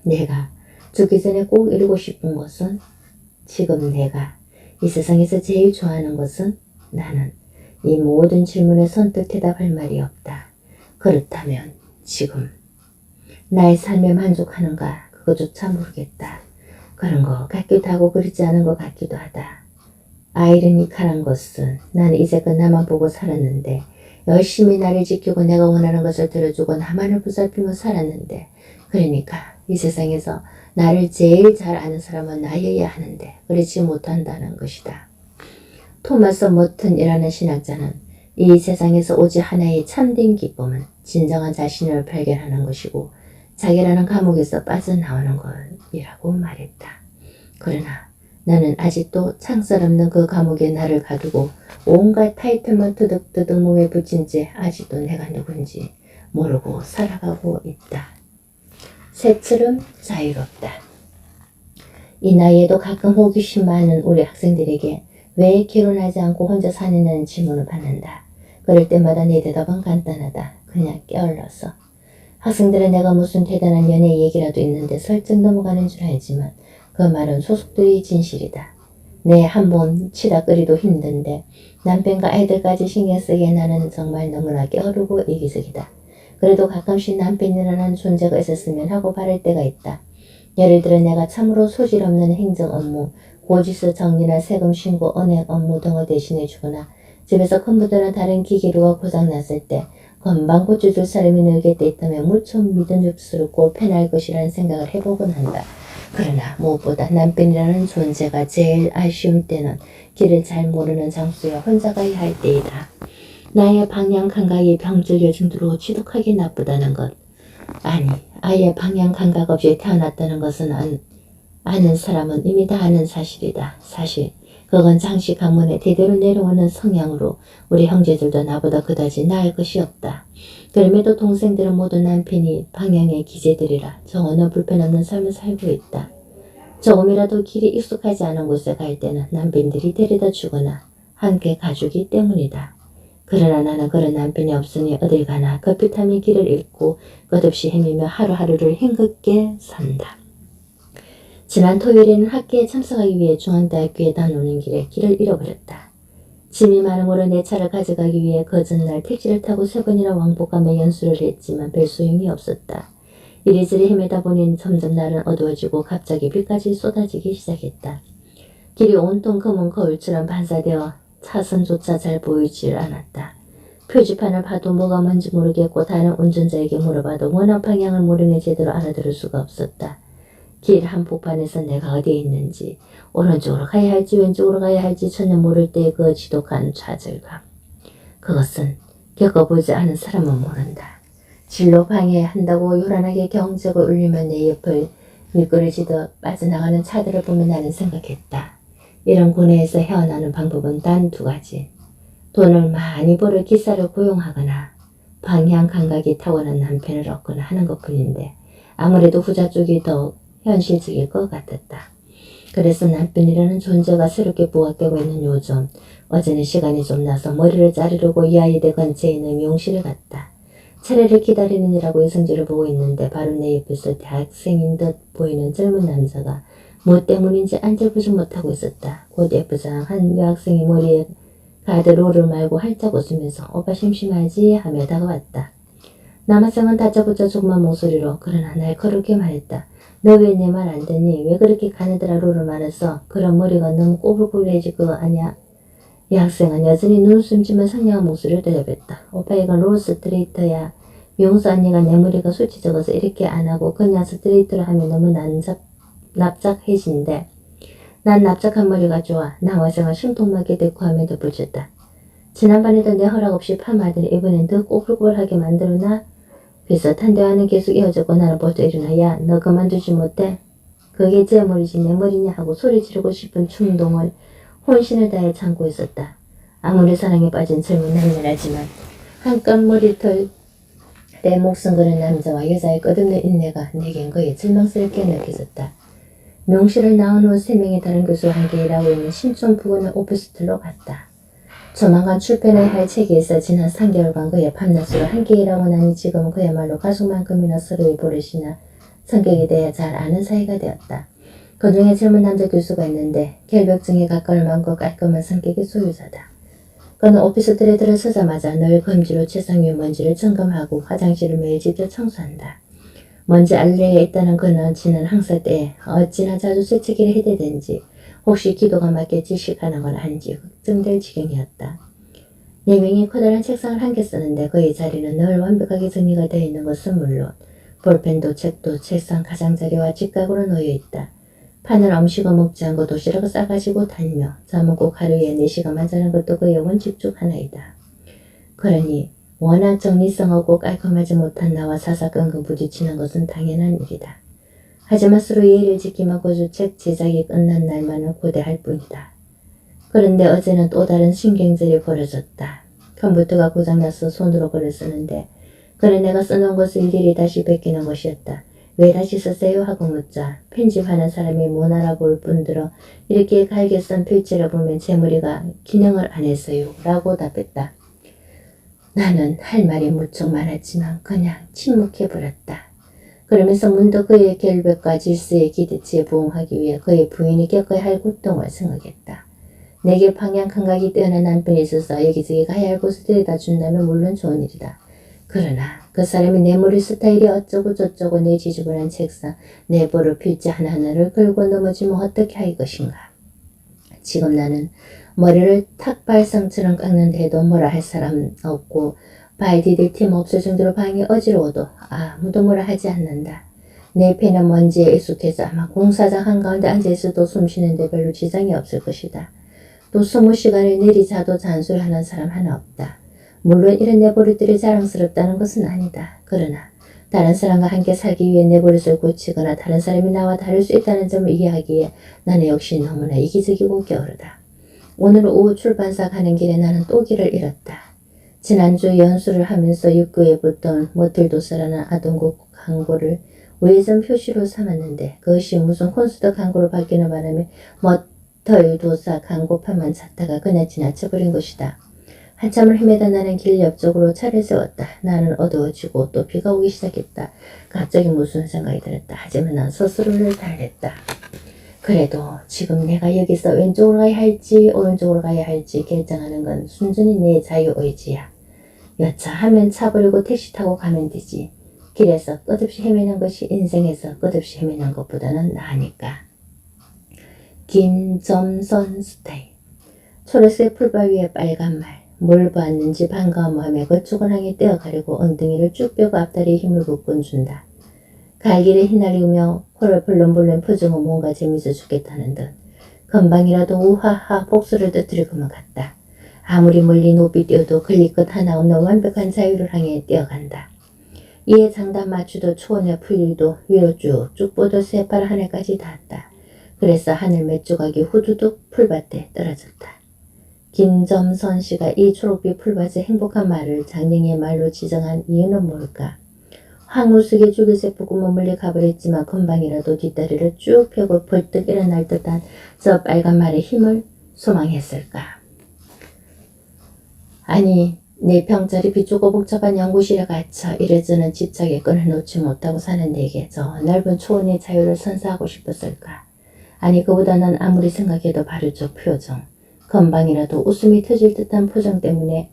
내가 죽기 전에 꼭 이루고 싶은 것은? 지금 내가 이 세상에서 제일 좋아하는 것은? 나는 이 모든 질문에 선뜻 대답할 말이 없다. 그렇다면 지금 나의 삶에 만족하는가 그거조차 모르겠다. 그런 것 같기도 하고 그렇지 않은 것 같기도 하다. 아이러니컬한 것은 나는 이제껏 나만 보고 살았는데 열심히 나를 지키고 내가 원하는 것을 들어주고 나만을 보살피며 살았는데 그러니까 이 세상에서 나를 제일 잘 아는 사람은 나여야 하는데 그렇지 못한다는 것이다. 토마스 머튼이라는 신학자는 이 세상에서 오직 하나의 참된 기쁨은 진정한 자신을 발견하는 것이고 자기라는 감옥에서 빠져나오는 것이라고 말했다. 그러나 나는 아직도 창살 없는 그 감옥에 나를 가두고 온갖 타이틀만 뜨득뜨득 몸에 붙인 채 아직도 내가 누군지 모르고 살아가고 있다. 새처럼 자유롭다. 이 나이에도 가끔 호기심 많은 우리 학생들에게 왜 결혼하지 않고 혼자 사느냐는 질문을 받는다. 그럴 때마다 내 대답은 간단하다. 그냥 깨어러서. 학생들은 내가 무슨 대단한 연애 얘기라도 있는데 설득 넘어가는 줄 알지만 그 말은 소속들이 진실이다. 내 한 번 치다거리도 힘든데 남편과 아이들까지 신경 쓰기에 나는 정말 너무나 게으르고 이기적이다. 그래도 가끔씩 남편이라는 존재가 있었으면 하고 바랄 때가 있다. 예를 들어 내가 참으로 소질 없는 행정 업무, 고지서 정리나 세금 신고, 은행 업무 등을 대신해 주거나 집에서 컴퓨터나 다른 기기류가 고장났을 때 금방 고쳐줄 사람이 내 곁에 있다면 무척 믿음직스럽고 편할 것이라는 생각을 해보곤 한다. 그러나 무엇보다 남편이라는 존재가 제일 아쉬운 때는 길을 잘 모르는 장소에 혼자 가야 할 때이다. 나의 방향 감각이 병질려 정도로 지독하게 나쁘다는 것. 아니, 아예 방향 감각 없이 태어났다는 것은 아는 사람은 이미 다 아는 사실이다. 사실 그건 장씨 가문에 대대로 내려오는 성향으로 우리 형제들도 나보다 그다지 나을 것이 없다. 그럼에도 동생들은 모두 남편이 방향의 기재들이라 정언어 불편 없는 삶을 살고 있다. 조금이라도 길이 익숙하지 않은 곳에 갈 때는 남편들이 데려다 주거나 함께 가주기 때문이다. 그러나 나는 그런 남편이 없으니 어딜 가나 급히 타면 길을 잃고 끝없이 헤매며 하루하루를 힘겹게 산다. 지난 토요일에는 학교에 참석하기 위해 중앙대학교에 다녀오는 길에 길을 잃어버렸다. 짐이 많음으로 내 차를 가져가기 위해 그 전날 택시를 타고 3번이나 왕복하며 연수를 했지만 별 소용이 없었다. 이리저리 헤매다 보니 점점 날은 어두워지고 갑자기 비까지 쏟아지기 시작했다. 길이 온통 검은 거울처럼 반사되어 차선조차 잘 보이질 않았다. 표지판을 봐도 뭐가 뭔지 모르겠고 다른 운전자에게 물어봐도 워낙 방향을 모르니 제대로 알아들을 수가 없었다. 길 한복판에서 내가 어디에 있는지, 오른쪽으로 가야 할지 왼쪽으로 가야 할지 전혀 모를 때의 그 지독한 좌절감. 그것은 겪어보지 않은 사람은 모른다. 진로 방해한다고 요란하게 경적을 울리며 내 옆을 미끄러지듯 빠져나가는 차들을 보며 나는 생각했다. 이런 고뇌에서 헤어나는 방법은 단 두 가지. 돈을 많이 벌어 기사를 고용하거나 방향 감각이 타고난 남편을 얻거나 하는 것뿐인데 아무래도 후자 쪽이 더 현실적일 것 같았다. 그래서 남편이라는 존재가 새롭게 부각되고 있는 요즘, 어제는 시간이 좀 나서 머리를 자르려고 이 아이들 근처에 있는 미용실을 갔다. 차례를 기다리느라고 성질을 보고 있는데 바로 내 옆에서 대학생인 듯 보이는 젊은 남자가 뭐 때문인지 안절부절 못하고 있었다. 곧 예쁘장한 여학생이 머리에 가드로를 말고 활짝 웃으면서 오빠 심심하지? 하며 다가왔다. 남학생은 다짜고짜 조그만 목소리로 그러나 날카롭게 말했다. 너 왜 내 말 안 듣니? 왜 그렇게 가느드라 롤을 말았어? 그런 머리가 너무 꼬불꼬불해질 거 아니야? 여학생은 여전히 눈웃음지만 상냥한 목소리를 대답했다. 오빠 이건 롤 스트레이터야. 미용사 언니가 내 머리가 수치 적어서 이렇게 안 하고 그냥 스트레이트로 하면 너무 납작해진대. 난 납작한 머리가 좋아. 남학생은 심통맞게 대꾸하며 덧붙였다. 지난번에도 내 허락 없이 파마하더니 이번엔 더 꼬불꼬불하게 만들어놔? 비슷한 대화는 계속 이어졌고 나는 벌써 일어나 야 너 그만두지 못해? 그게 제 머리지 내 머리냐 하고 소리 지르고 싶은 충동을 혼신을 다해 참고 있었다. 아무리 사랑에 빠진 젊은 남녀라지만 한껏 머리털 내 목숨 거는 남자와 여자의 끝없는 인내가 내겐 거의 절망스럽게 느껴졌다. 명실을 나온 후 3명의 다른 교수와 함께 일하고 있는 신촌 부근의 오피스텔로 갔다. 조만간 출판해야 할 책이 있어 지난 3개월간 그의 밤낮으로 함께 일하고 나니 지금은 그야말로 가족만큼이나 서로의 버릇이나 성격에 대해 잘 아는 사이가 되었다. 그 중에 젊은 남자 교수가 있는데 결벽증에 가까울 만큼 깔끔한 성격의 소유자다. 그는 오피스텔에 들어서자마자 늘 검지로 책상 위 먼지를 점검하고 화장실을 매일 직접 청소한다. 먼지 알레르기가 있다는 그는 지난 항사 때 어찌나 자주 재채기를 해대든지 혹시 기도가 맞게 질식하는 건 아닌지 걱정될 지경이었다. 4명이 커다란 책상을 함께 쓰는데 그의 자리는 늘 완벽하게 정리가 되어 있는 것은 물론 볼펜도 책도 책상 가장자리와 직각으로 놓여있다. 판을 엄시고 먹지 않고 도시락을 싸가지고 다니며 잠은 꼭 하루에 4시간만 자는 것도 그의 원칙 중 하나이다. 그러니 워낙 정리성 없고 깔끔하지 못한 나와 사사건건 부딪히는 것은 당연한 일이다. 하지만 서로 예의를 지키며 고주 책 제작이 끝난 날만을 고대할 뿐이다. 그런데 어제는 또 다른 신경절이 벌어졌다. 컴퓨터가 고장나서 손으로 글을 쓰는데 그래 내가 써놓은 것을 일일이 다시 베끼는 것이었다. 왜 다시 쓰세요? 하고 묻자 편집하는 사람이 못 알아볼 뿐더러 이렇게 갈게 쓴 필지를 보면 제 머리가 기능을 안 했어요 라고 답했다. 나는 할 말이 무척 많았지만 그냥 침묵해버렸다. 그러면서 문득 그의 결벽과 질서에 기대치에 부응하기 위해 그의 부인이 겪어야 할 고통을 생각했다. 내게 방향 감각이 뛰어난 남편이 있어서 여기저기 가야 할 곳을 데려다 준다면 물론 좋은 일이다. 그러나 그 사람이 내 머리 스타일이 어쩌고 저쩌고 내 지저분한 책상, 내 버릇 필지 하나하나를 걸고 넘어지면 어떻게 할 것인가. 지금 나는 머리를 탁발상처럼 깎는데 해도 뭐라 할 사람 없고 발 디딜 틈 없을 정도로 방이 어지러워도 아무도 뭐라 하지 않는다. 내 폐는 먼지에 익숙해서 아마 공사장 한가운데 앉아있어도 숨쉬는데 별로 지장이 없을 것이다. 또 20시간을 내리자도 잔소리하는 사람 하나 없다. 물론 이런 내 버릇들이 자랑스럽다는 것은 아니다. 그러나 다른 사람과 함께 살기 위해 내 버릇을 고치거나 다른 사람이 나와 다를 수 있다는 점을 이해하기에 나는 역시 너무나 이기적이고 게으르다. 오늘 오후 출판사 가는 길에 나는 또 길을 잃었다. 지난주 연수를 하면서 입구에 붙던 머틀도사라는 아동국 광고를 우회전 표시로 삼았는데 그것이 무슨 콘서트 광고로 바뀌는 바람에 머털도사 광고판만 찾다가 그냥 지나쳐버린 것이다. 한참을 헤매다 나는 길 옆쪽으로 차를 세웠다. 나는 어두워지고 또 비가 오기 시작했다. 갑자기 무슨 생각이 들었다. 하지만 난 스스로를 달랬다. 그래도 지금 내가 여기서 왼쪽으로 가야 할지 오른쪽으로 가야 할지 결정하는 건 순전히 내 자유의지야. 여차하면 차 버리고 택시 타고 가면 되지. 길에서 끝없이 헤매는 것이 인생에서 끝없이 헤매는 것보다는 나으니까. 김점선 스타일. 초록색 풀바 위에 빨간 말. 뭘 보았는지 반가움하며 그쪽을 향해 떼어가려고 엉덩이를 쭉 펴고 앞다리에 힘을 북군 준다. 갈길에 휘날리며 코를 벌렁벌렁 퍼주고 뭔가 재미있어 죽겠다는 듯 금방이라도 우하하 복수를 터뜨릴 것만 같다. 아무리 멀리 높이 뛰어도 걸릴 것 하나 없는 완벽한 자유를 향해 뛰어간다. 이에 장단 맞추도 초원의 풀일도 위로 쭉쭉 뻗어 새파란 하늘까지 닿았다. 그래서 하늘 몇 조각이 후두둑 풀밭에 떨어졌다. 김점선 씨가 이 초록빛 풀밭의 행복한 말을 장령의 말로 지정한 이유는 뭘까? 황우숙의 죽이새 보고 머물러 가버렸지만 금방이라도 뒷다리를 쭉 펴고 벌떡 일어날 듯한 저 빨간 말의 힘을 소망했을까? 아니, 내 병자리 비좁고 복잡한 연구실에 갇혀 이래저래 집착에 끈을 놓지 못하고 사는 내게 저 넓은 초원의 자유를 선사하고 싶었을까? 아니, 그보다는 아무리 생각해도 바로 저 표정, 금방이라도 웃음이 터질 듯한 표정 때문에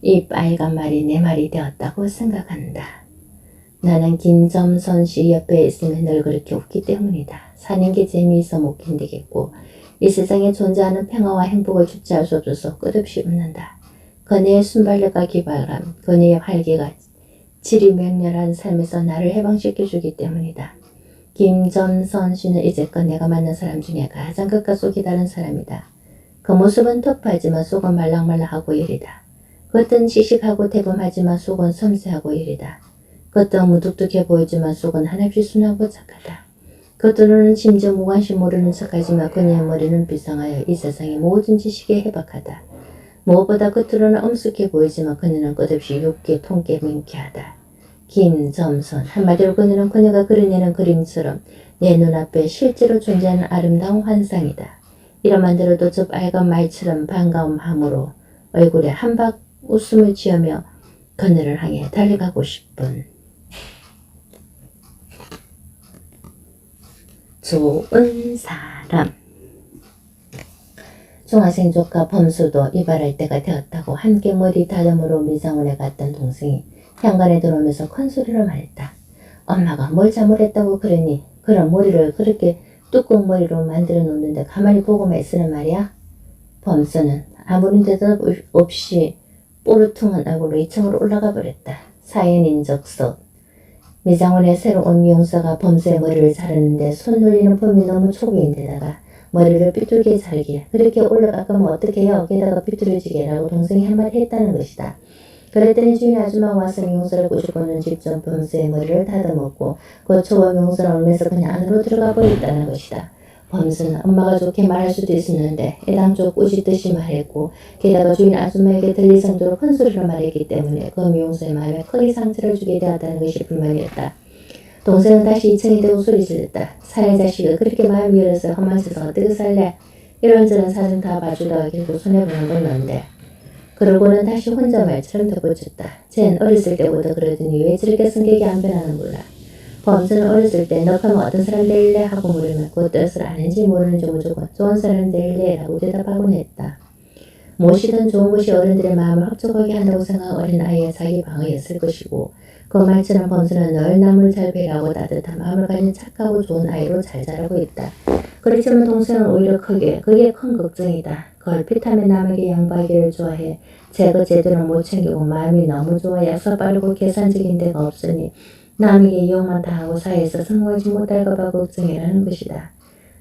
이 빨간 말이 내 말이 되었다고 생각한다. 나는 김점선 씨 옆에 있으면 늘 그렇게 웃기 때문이다. 사는 게 재미있어 못 견디겠고 이 세상에 존재하는 평화와 행복을 주체할 수 없어서 끝없이 웃는다. 그네의 순발력과 기발함, 그네의 활기가 질이 맹렬한 삶에서 나를 해방시켜주기 때문이다. 김점선 씨는 이제껏 내가 만난 사람 중에 가장 끝과 속이 다른 사람이다. 그 모습은 터프하지만 속은 말랑말랑하고 이리다. 겉은 씩씩하고 대범하지만 속은 섬세하고 이리다. 겉은 무뚝뚝해 보이지만 속은 한없이 순하고 착하다. 겉으로는 심지어 무관심 모르는 척하지만 그녀의 머리는 비상하여 이 세상의 모든 지식에 해박하다. 무엇보다 겉으로는 엄숙해 보이지만 그녀는 끝없이 육계, 통계, 명쾌하다. 김점선, 한마디로 그녀는 그녀가 그려내는 그림처럼 내 눈앞에 실제로 존재하는 아름다운 환상이다. 이러만 들어도 저 빨간 말처럼 반가움함으로 얼굴에 한박 웃음을 지으며 그녀를 향해 달려가고 싶은 좋은 사람. 중학생 조카 범수도 이발할 때가 되었다고 함께 머리 다듬으러 미장원에 갔던 동생이 현관에 들어오면서 큰 소리로 말했다. 엄마가 뭘 잘못했다고 그러니? 그럼 머리를 그렇게 뚜껑 머리로 만들어 놓는데 가만히 보고만 있으란 말이야? 범수는 아무런 대답 없이 뽀르퉁한 얼굴로 2층으로 올라가 버렸다. 사연인적석. 미장원에 새로 온 미용사가 범수의 머리를 자르는데 손 놀리는 폼이 너무 초보인데다가 머리를 삐뚤게 자르길 그렇게 올라가면 어떡해요? 게다가 삐뚤어지게 라고 동생이 한마디 했다는 것이다. 그랬더니 주인 아줌마 와서 미용사를 꼬시고는 직접 범수의 머리를 다듬었고 그 초보 미용사는 울면서 그냥 안으로 들어가 버렸다는 것이다. 범수는 엄마가 좋게 말할 수도 있었는데 애당초 꾸짖듯이 말했고 게다가 주인 아줌마에게 들릴 정도로 큰 소리로 말했기 때문에 그 미용사의 마음에 크게 상처를 주게 되었다는 것이 불만이었다. 동생은 다시 2층에 대고 소리 질렀다. 사내 자식을 그렇게 마음이 열어서 험한 짓을 어떻게 살래? 이런저런 사정 다 봐주다가 결국 손해보는 건 넌데. 그러고는 다시 혼자 말처럼 덧붙였다. 쟨 어렸을 때부터 그러더니 왜 저렇게 성격이 안 변하는 몰라. 범수는 어렸을 때 너 하면 어떤 사람 될래? 하고 물으면 그 뜻을 아는지 모르는지 무조건 좋은 사람 될래? 라고 대답하곤 했다. 무엇이든 좋은 것이 어른들의 마음을 흡족하게 한다고 생각한 어린아이의 자기 방어였을 것이고 그 말처럼 범수는 늘 남을 잘 배려하고 따뜻한 마음을 가진 착하고 좋은 아이로 잘 자라고 있다. 그렇지만 동생은 오히려 그게 큰 걱정이다. 걸핏하면 남에게 양보하기를 좋아해 제거 제대로 못 챙기고 마음이 너무 좋아 약속 빠르고 계산적인 데가 없으니 남에게 이용만 당하고 사회에서 성공하지 못할까 봐 걱정이라는 것이다.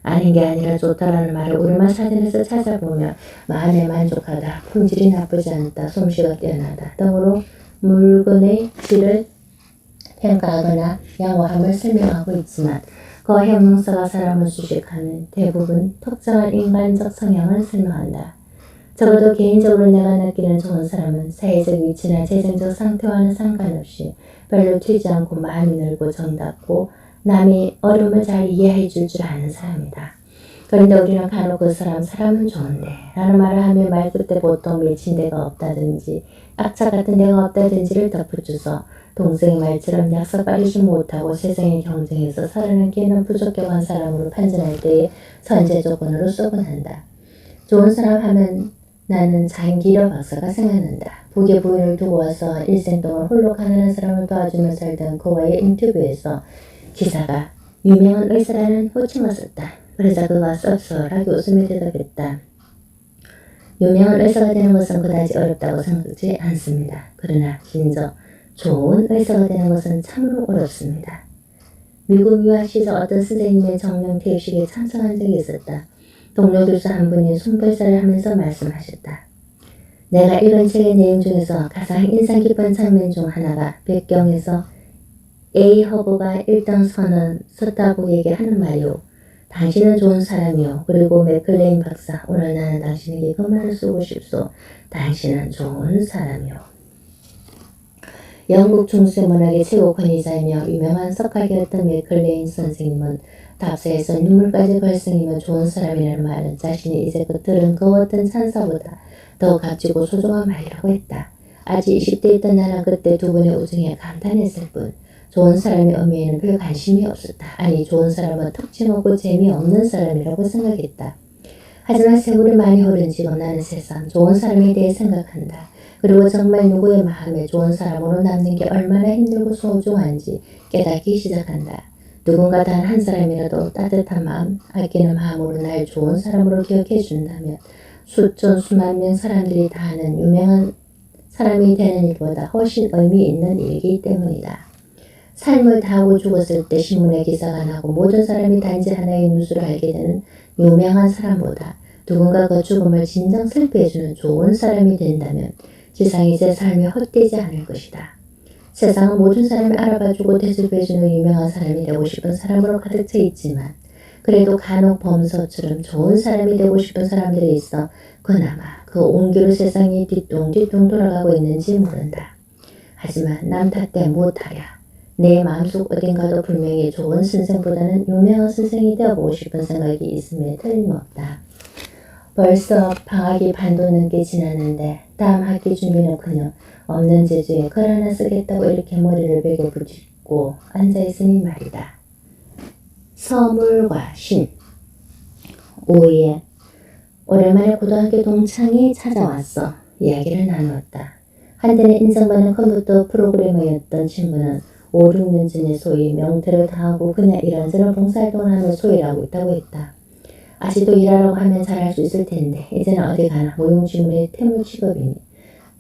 아닌 게 아니라 좋다라는 말을 우리만 사전에서 찾아보면 마음에 만족하다, 품질이 나쁘지 않다, 솜씨가 뛰어나다 등으로 물건의 질을 평가하거나 양호함을 설명하고 있지만 그 형용사가 사람을 수식하는 대부분 특정한 인간적 성향을 설명한다. 적어도 개인적으로 내가 느끼는 좋은 사람은 사회적 위치나 재정적 상태와는 상관없이 별로 튀지 않고 마음이 넓고 정답고 남이 어려움을 잘 이해해 줄 아는 사람이다. 그런데 우리는 간혹 그 사람은 좋은데 라는 말을 하며 말 끝에 보통 미친 데가 없다든지 악착 같은 데가 없다든지를 덧붙여서 동생의 말처럼 약속 빠르지 못하고 세상의 경쟁에서 살아남기에는 부족한 사람으로 판단할 때의 선제 조건으로 써곤 한다. 좋은 사람 하면 나는 장기려 박사가 생각난다. 부계 부인을 두고 와서 일생 동안 홀로 가난한 사람을 도와주며 살던 그와의 인터뷰에서 기사가 유명한 의사라는 호칭을 썼다. 그러자 그가 씁쓸하게 웃으며 대답했다. 유명한 의사가 되는 것은 그다지 어렵다고 생각지 않습니다. 그러나 진저 좋은 의사가 되는 것은 참으로 어렵습니다. 미국 유학 시절 어떤 선생님의 정명 퇴직식에 참석한 적이 있었다. 동료 교수 한 분이 손발사를 하면서 말씀하셨다. 내가 읽은 책의 내용 중에서 가장 인상 깊은 장면 중 하나가 백경에서 A 허브가 1등 선언 썼다고에게 하는 말이오. 당신은 좋은 사람이오. 그리고 맥클레인 박사, 오늘 나는 당신에게 그 말을 쓰고 싶소. 당신은 좋은 사람이오. 영국 중세 문학의 최고 권위자이며 유명한 석학이었던 맥클레인 선생님은 답사에서 눈물까지 발생이며 좋은 사람이라는 말은 자신이 이제껏 들은 그 어떤 찬사보다 더 값지고 소중한 말이라고 했다. 아직 20대에 있던 나는 그때 두 분의 우정에 감탄했을 뿐 좋은 사람의 의미에는 별 관심이 없었다. 아니 좋은 사람은 특징없고 재미없는 사람이라고 생각했다. 하지만 세월이 많이 흐른 지금 나는 세상 좋은 사람에 대해 생각한다. 그리고 정말 누구의 마음에 좋은 사람으로 남는 게 얼마나 힘들고 소중한지 깨닫기 시작한다. 누군가 단 한 사람이라도 따뜻한 마음, 아끼는 마음으로 날 좋은 사람으로 기억해 준다면 수천 수만 명 사람들이 다 아는 유명한 사람이 되는 일보다 훨씬 의미 있는 일이기 때문이다. 삶을 다하고 죽었을 때 신문에 기사가 나고 모든 사람이 단지 하나의 뉴스를 알게 되는 유명한 사람보다 누군가 그 죽음을 진정 슬퍼해주는 좋은 사람이 된다면 세상이 제 삶이 헛되지 않을 것이다. 세상은 모든 사람이 알아봐주고 대접해주는 유명한 사람이 되고 싶은 사람으로 가득 차 있지만 그래도 간혹 범서처럼 좋은 사람이 되고 싶은 사람들이 있어 그나마 그 온기로 세상이 뒤뚱뒤뚱 돌아가고 있는지 모른다. 하지만 남 탓대 못하랴. 내 마음속 어딘가도 분명히 좋은 선생보다는 유명한 선생이 되어보고 싶은 생각이 있음에 틀림없다. 벌써 방학이 반도 넘게 지났는데 다음 학기 준비는커녕 없는 재주에 글 하나 쓰겠다고 이렇게 머리를 벽에 붙이고 앉아있으니 말이다. 서물과 신. 오후에 오랜만에 고등학교 동창이 찾아왔어. 이야기를 나누었다. 한때는 인정받는 컴퓨터 프로그래머였던 친구는 5, 6년 전에 소위 명퇴를 당하고 그냥 이런저런 봉사활동을 하며 소일하고 있다고 했다. 아직도 일하라고 하면 잘할 수 있을 텐데 이제는 어디 가나 무용지물의 태물 취급이니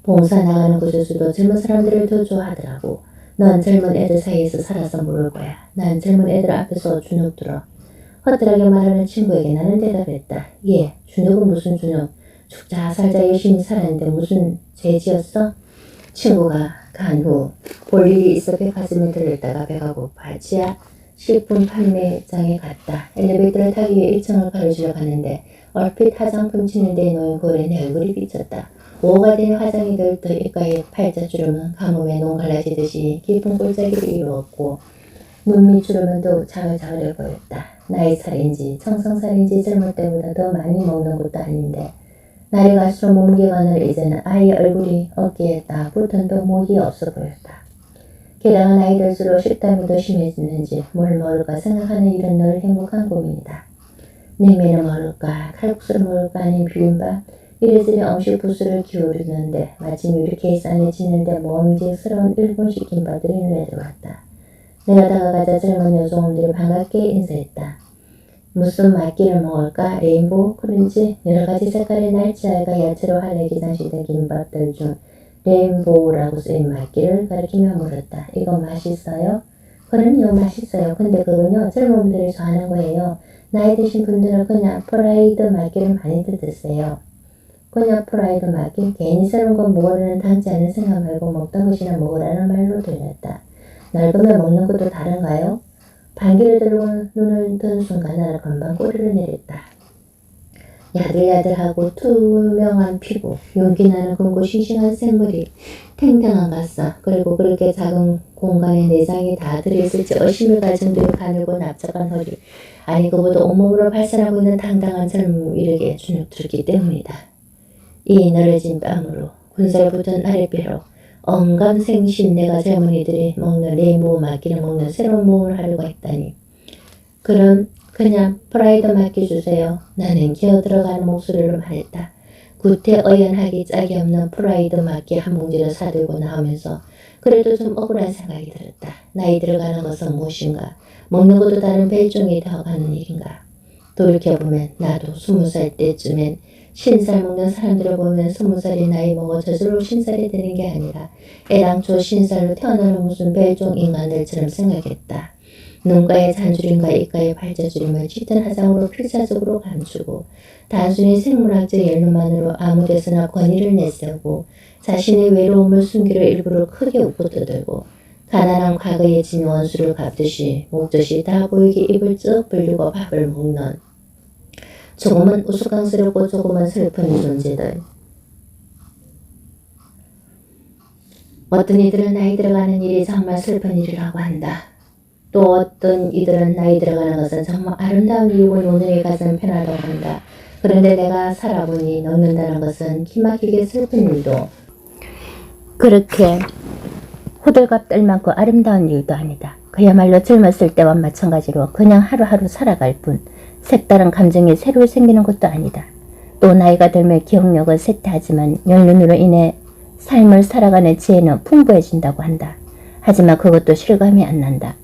봉사 나가는 곳에서도 젊은 사람들을 더 좋아하더라고. 넌 젊은 애들 사이에서 살아서 모를 거야. 난 젊은 애들 앞에서 주눅 들어. 허탈하게 말하는 친구에게 나는 대답했다. 예, 주눅은 무슨 주눅. 죽자 살자 열심히 살았는데 무슨 죄 지었어? 친구가 간 후 볼 일이 있어 백화점에 들렸다가 배가 고파 지하 식품 판매장에 갔다. 엘리베이터를 타기 위해 1층을 가로지러 가는데 얼핏 화장품 치는 데에 놓인 거울에 내 얼굴이 비쳤다. 5호가 된 화장이 들떠 입가에 팔자주름은 가뭄에 농갈라지듯이 깊은 골짜기를 이루었고 눈 밑주름은 더욱 자글자글해 보였다. 나이 살인지 청성살인지 젊을 때보다 더 많이 먹는 것도 아닌데 날이 갈수록 몸무게가 늘 이제는 아이의 얼굴이 어깨에 딱 붙은 듯 목이 없어 보였다. 게다가 나이 들수록 식탐이 더 심해지는지 뭘 먹을까 생각하는 일은 늘 행복한 고민이다. 냉면을 먹을까 칼국수를 먹을까 아닌 비빔밥 이래저래 음식 부스를 기울이는데 마침 유리 케이스 안에 짓는데 먹음직스러운 일본식 김밥들이 눈에 들어왔다. 내가 다가가자 젊은 여성분들이 반갑게 인사했다. 무슨 맛기를 먹을까? 레인보우, 크런치, 여러가지 색깔의 날치알과 야채로 할래기 장식된 김밥들 중 레인보우라고 쓰인 맛기를 가리키며 물었다. 이거 맛있어요? 그럼요, 맛있어요. 근데 그건요, 젊은 분들이 좋아하는 거예요. 나이 드신 분들은 그냥 프라이드 맛기를 많이들 드세요. 그냥 프라이드 맛기? 괜히 새로운 건 먹으려는 당지 않은 생각 말고 먹던 것이나 먹으라는 말로 들렸다. 낡으면 먹는 것도 다른가요? 반기를 들고 눈을 뜬 순간 나는 금방 꼬리를 내렸다. 야들야들하고 투명한 피부, 윤기나는 검고 싱싱한 생머리, 탱탱한 가슴, 그리고 그렇게 작은 공간에 내장이 다 들어있을지 의심을 가진 듯 가늘고 납작한 허리, 아니 그보다 온몸으로 발산하고 있는 당당한 젊음을 이르게 주눅들기 때문이다. 이 늘어진 뺨으로 군살 붙은 아랫배로 언감생심 내가 젊은이들이 먹는 레인보우 맛기를 먹는 새로운 몸을 하려고 했다니. 그럼 그냥 프라이드 맛기 주세요. 나는 기어들어가는 목소리로 말했다. 구태의연하기 짝이 없는 프라이드 맛기 한 봉지를 사들고 나오면서 그래도 좀 억울한 생각이 들었다. 나이 들어가는 것은 무엇인가? 먹는 것도 다른 벨종이 되어가는 일인가? 돌이켜보면 나도 20살 때쯤엔 신살 먹는 사람들을 보면 20살이 나이 먹어 저절로 신살이 되는 게 아니라 애당초 신살로 태어나는 무슨 멸종 인간들처럼 생각했다. 눈가에 잔주림과 입가에 발자주림을 짙은 화장으로 필사적으로 감추고 단순히 생물학적 연륜만으로 아무 데서나 권위를 내세우고 자신의 외로움을 숨기려 일부러 크게 웃고 떠들고 가난한 과거의 진 원수를 갚듯이 목젖이 다 보이게 입을 쩍 벌리고 밥을 먹는 조금은 우스꽝스럽고 조금은 슬픈 존재들. 어떤 이들은 나이 들어가는 일이 정말 슬픈 일이라고 한다. 또 어떤 이들은 나이 들어가는 것은 정말 아름다운 이유고 오늘의 가슴 편하다고 한다. 그런데 내가 살아보니 늙는다는 것은 기막히게 슬픈 일도 그렇게 호들갑 떨 많고 아름다운 일도 아니다. 그야말로 젊었을 때와 마찬가지로 그냥 하루하루 살아갈 뿐 색다른 감정이 새로 생기는 것도 아니다. 또 나이가 들면 기억력은 쇠퇴하지만 연륜으로 인해 삶을 살아가는 지혜는 풍부해진다고 한다. 하지만 그것도 실감이 안 난다.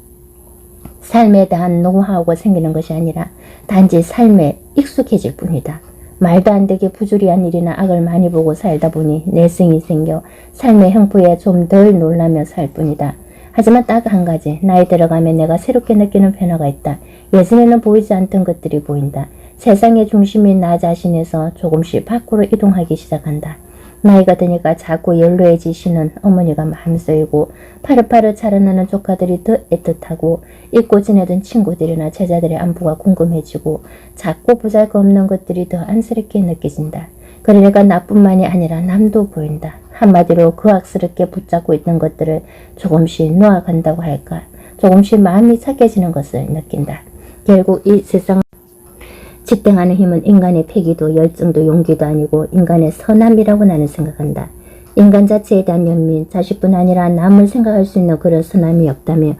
삶에 대한 노하우가 생기는 것이 아니라 단지 삶에 익숙해질 뿐이다. 말도 안 되게 부조리한 일이나 악을 많이 보고 살다 보니 내성이 생겨 삶의 형부에 좀 덜 놀라며 살 뿐이다. 하지만 딱 한 가지, 나이 들어가면 내가 새롭게 느끼는 변화가 있다. 예전에는 보이지 않던 것들이 보인다. 세상의 중심인 나 자신에서 조금씩 밖으로 이동하기 시작한다. 나이가 드니까 자꾸 연로해지시는 어머니가 마음 쓰이고 파릇파릇 자라나는 조카들이 더 애틋하고 잊고 지내던 친구들이나 제자들의 안부가 궁금해지고 작고 보잘것없는 것들이 더 안쓰럽게 느껴진다. 그러니까 나뿐만이 아니라 남도 보인다. 한마디로 그악스럽게 붙잡고 있던 것들을 조금씩 놓아간다고 할까. 조금씩 마음이 착해지는 것을 느낀다. 결국 이 세상 집행하는 힘은 인간의 패기도 열정도 용기도 아니고 인간의 선함이라고 나는 생각한다. 인간 자체에 대한 연민, 자식뿐 아니라 남을 생각할 수 있는 그런 선함이 없다며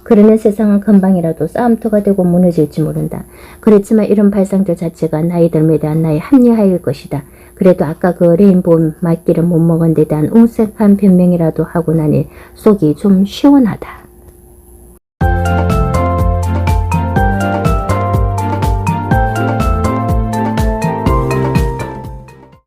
그러면 세상은 금방이라도 싸움터가 되고 무너질지 모른다. 그렇지만 이런 발상들 자체가 나이 듦에 대한 나의 합리화일 것이다. 그래도 아까 그 레인보우 맞기를 못 먹은 데 대한 웅색한 변명이라도 하고 나니 속이 좀 시원하다.